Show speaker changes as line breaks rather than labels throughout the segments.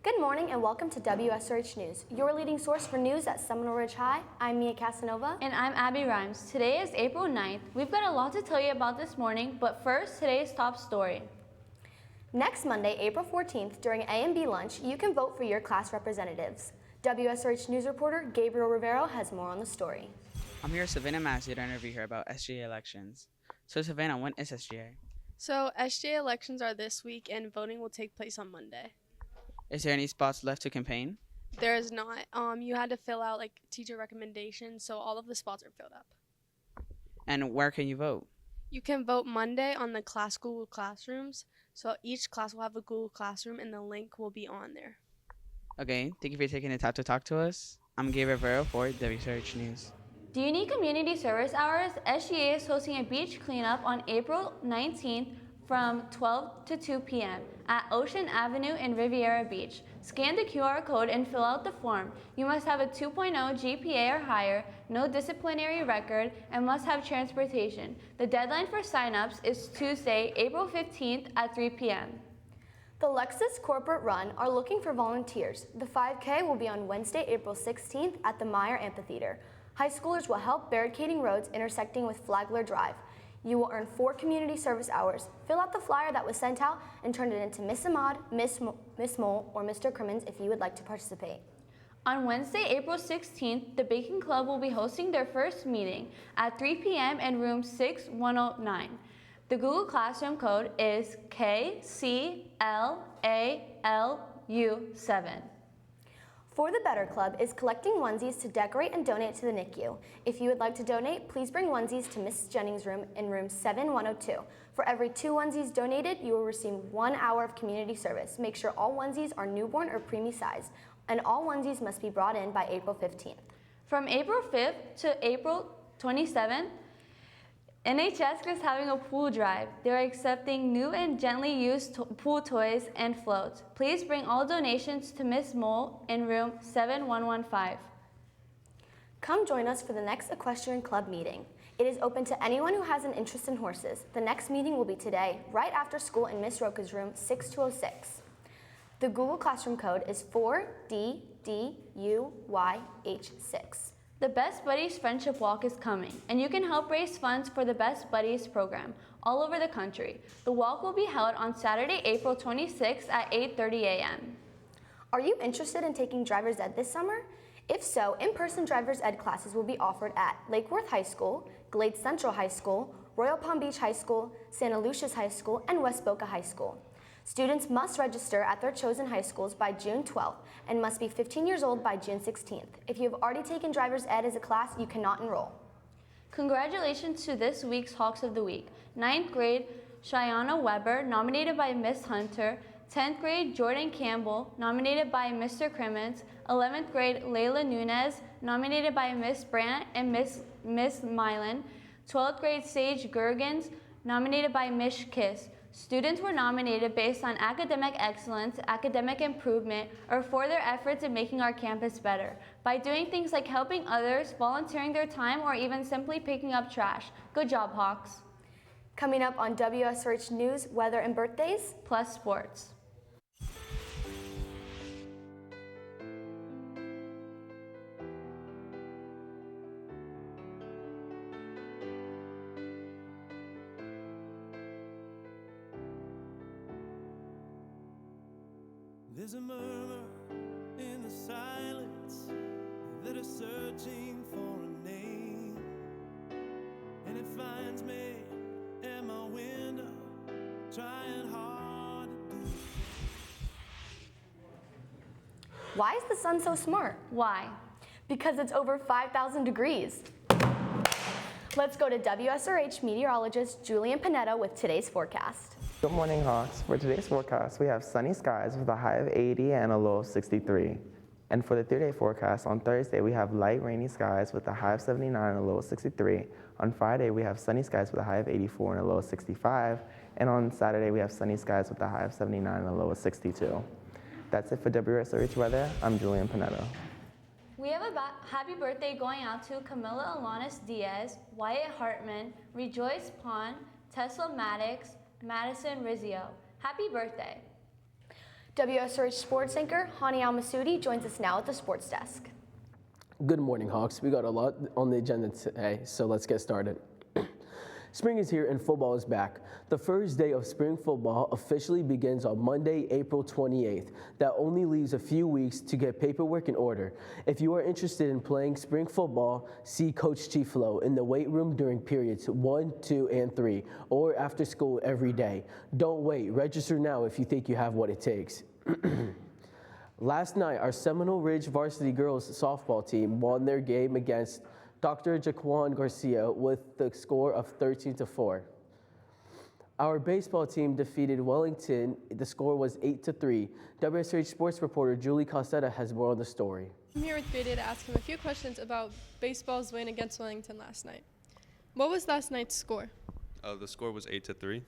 Good morning and welcome to Wsrh News, your leading source for news at Seminole Ridge High. I'm Mia Casanova.
And I'm Abby Rhymes. Today is April 9th. We've got a lot to tell you about this morning, but first, today's top story.
Next Monday, April 14th, during A and B lunch, you can vote for your class representatives. Wsrh News reporter Gabriel Rivero has more on the story.
I'm here with Savannah Massey to interview her about SGA elections. So Savannah, when is SGA?
So SGA elections are this week and voting will take place on Monday.
Is there any spots left to campaign?
There is not. You had to fill out like teacher recommendations, so all of the spots are filled up.
And where can you vote?
You can vote Monday on the Google Classrooms. So each class will have a Google Classroom and the link will be on there.
Okay, thank you for taking the time to talk to us. I'm Gabriel Rivero for Wsrh News.
Do you need community service hours? SGA is hosting a beach cleanup on April 19th from 12 to 2 p.m. at Ocean Avenue in Riviera Beach. Scan the QR code and fill out the form. You must have a 2.0 GPA or higher, no disciplinary record, and must have transportation. The deadline for sign-ups is Tuesday, April 15th at 3 p.m.
The Lexus Corporate Run are looking for volunteers. The 5K will be on Wednesday, April 16th at the Meyer Amphitheater. High schoolers will help barricading roads intersecting with Flagler Drive. You will earn 4 community service hours. Fill out the flyer that was sent out and turn it into Miss Ahmad, Miss Mole, or Mr. Crimmins if you would like to participate.
On Wednesday, April 16th, the Baking Club will be hosting their first meeting at 3 p.m. in room 6109. The Google Classroom code is KCLALU7.
For the Better Club is collecting onesies to decorate and donate to the NICU. If you would like to donate, please bring onesies to Miss Jennings' room in room 7102. For every 2 onesies donated, you will receive 1 hour of community service. Make sure all onesies are newborn or preemie sized, and all onesies must be brought in by April 15th.
From April 5th to April 27th, NHS is having a pool drive. They are accepting new and gently used pool toys and floats. Please bring all donations to Miss Mole in room 7115.
Come join us for the next Equestrian Club meeting. It is open to anyone who has an interest in horses. The next meeting will be today, right after school in Miss Roca's room 6206. The Google Classroom code is 4DDUYH6.
The Best Buddies Friendship Walk is coming, and you can help raise funds for the Best Buddies program all over the country. The walk will be held on Saturday, April 26th at 8:30 a.m.
Are you interested in taking driver's ed this summer? If so, in-person driver's ed classes will be offered at Lake Worth High School, Glade Central High School, Royal Palm Beach High School, Santa Lucia's High School, and West Boca High School. Students must register at their chosen high schools by June 12th and must be 15 years old by June 16th. If you have already taken driver's ed as a class, you cannot enroll.
Congratulations to this week's Hawks of the Week. 9th grade, Cheyenne Weber, nominated by Miss Hunter. 10th grade, Jordan Campbell, nominated by Mr. Crimmins. 11th grade, Layla Nunez, nominated by Miss Brandt and Miss Milan. 12th grade, Sage Gergens, nominated by Miss Kiss. Students were nominated based on academic excellence, academic improvement, or for their efforts in making our campus better, by doing things like helping others, volunteering their time, or even simply picking up trash. Good job, Hawks.
Coming up on Wsrh News, weather and birthdays,
plus sports.
There's a murmur in the silence that is searching for a name, and it finds me at my window, trying hard to do.
Why is the sun so smart?
Why?
Because it's over 5,000 degrees. Let's go to Wsrh meteorologist Julian Panetta with today's forecast.
Good morning, Hawks. For today's forecast, we have sunny skies with a high of 80 and a low of 63. And for the 3-day forecast, on Thursday, we have light rainy skies with a high of 79 and a low of 63. On Friday, we have sunny skies with a high of 84 and a low of 65. And on Saturday, we have sunny skies with a high of 79 and a low of 62. That's it for Wsrh weather. I'm Julian Panetta.
We have a happy birthday going out to Camila Alanis Diaz, Wyatt Hartman, Rejoice Pond, Tesla Maddox, Madison Rizzio. Happy birthday.
WSRH sports anchor Hani Al-Masudi joins us now at the sports desk.
Good morning, Hawks. We got a lot on the agenda today, so let's get started. Spring is here and football is back. The first day of spring football officially begins on Monday, April 28th. That only leaves a few weeks to get paperwork in order. If you are interested in playing spring football, see Coach Chief Flo in the weight room during periods 1, 2, and 3, or after school every day. Don't wait. Register now if you think you have what it takes. Last night, our Seminole Ridge varsity girls softball team won their game against Dr. Jaquan Garcia with the score of 13-4. Our baseball team defeated Wellington. The score was 8-3. WSRH sports reporter Julie Calcetta has more on the story.
I'm here with Grady to ask him a few questions about baseball's win against Wellington last night. What was last night's score?
The score was 8-3.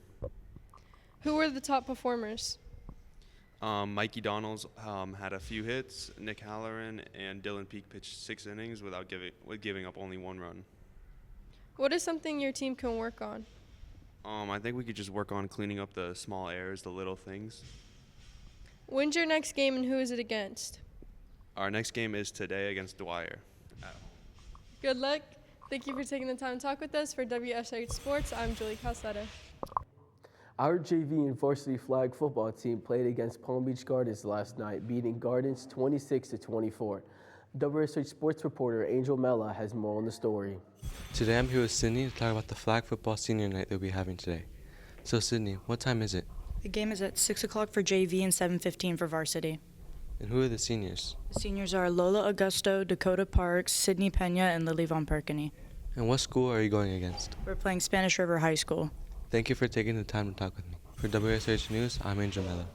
Who were the top performers?
Mikey Donalds had a few hits. Nick Halloran and Dylan Peak pitched 6 innings without giving up only 1 run.
What is something your team can work on?
I think we could just work on cleaning up the small errors, the little things.
When's your next game and who is it against?
Our next game is today against Dwyer.
Good luck. Thank you for taking the time to talk with us. For WSRH Sports, I'm Julie Calcetta.
Our JV and varsity flag football team played against Palm Beach Gardens last night, beating Gardens 26-24. WSRH sports reporter Angel Mella has more on the story.
Today I'm here with Sydney to talk about the flag football senior night that we'll be having today. So Sydney, what time is it?
The game is at 6 o'clock for JV and 7:15 for varsity.
And who are the seniors?
The seniors are Lola Augusto, Dakota Parks, Sydney Pena, and Lily Von Perkeny.
And what school are you going against?
We're playing Spanish River High School.
Thank you for taking the time to talk with me. For WSRH News, I'm Angel Mella.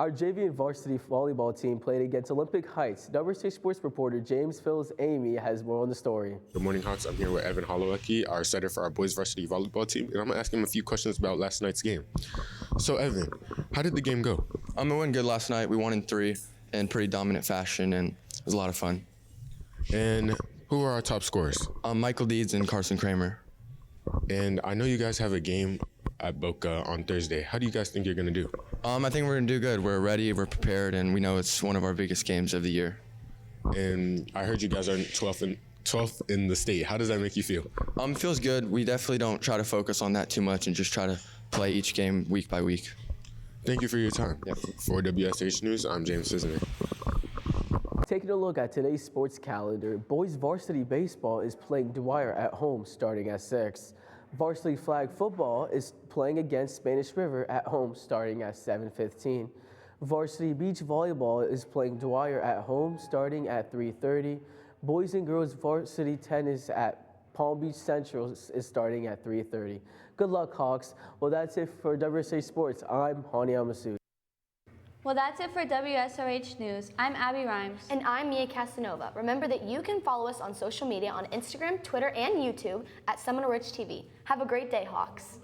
Our JV and varsity volleyball team played against Olympic Heights. WSRH sports reporter James Phil's Amy has more on the story.
Good morning, Hawks. I'm here with Evan Hollowecki, our setter for our boys varsity volleyball team, and I'm going to ask him a few questions about last night's game. So, Evan, how did the game go?
It went good last night. We won in 3 in pretty dominant fashion, and it was a lot of fun.
And who are our top scorers?
Michael Deeds and Carson Kramer.
And I know you guys have a game at Boca on Thursday. How do you guys think you're going to do?
I think we're going to do good. We're ready, we're prepared, and we know it's one of our biggest games of the year.
And I heard you guys are 12th in the state. How does that make you feel?
It feels good. We definitely don't try to focus on that too much and just try to play each game week by week.
Thank you for your time.
Yep.
For WSH News, I'm James Cisner.
Taking a look at today's sports calendar, boys varsity baseball is playing Dwyer at home starting at 6. Varsity flag football is playing against Spanish River at home starting at 7:15. Varsity beach volleyball is playing Dwyer at home starting at 3:30. Boys and girls varsity tennis at Palm Beach Central is starting at 3:30. Good luck, Hawks. Well, that's it for WSA Sports. I'm Hani Al-Masudi.
Well, that's it for WSRH News. I'm Abby Rhymes.
And I'm Mia Casanova. Remember that you can follow us on social media on Instagram, Twitter, and YouTube at Seminole Ridge TV. Have a great day, Hawks.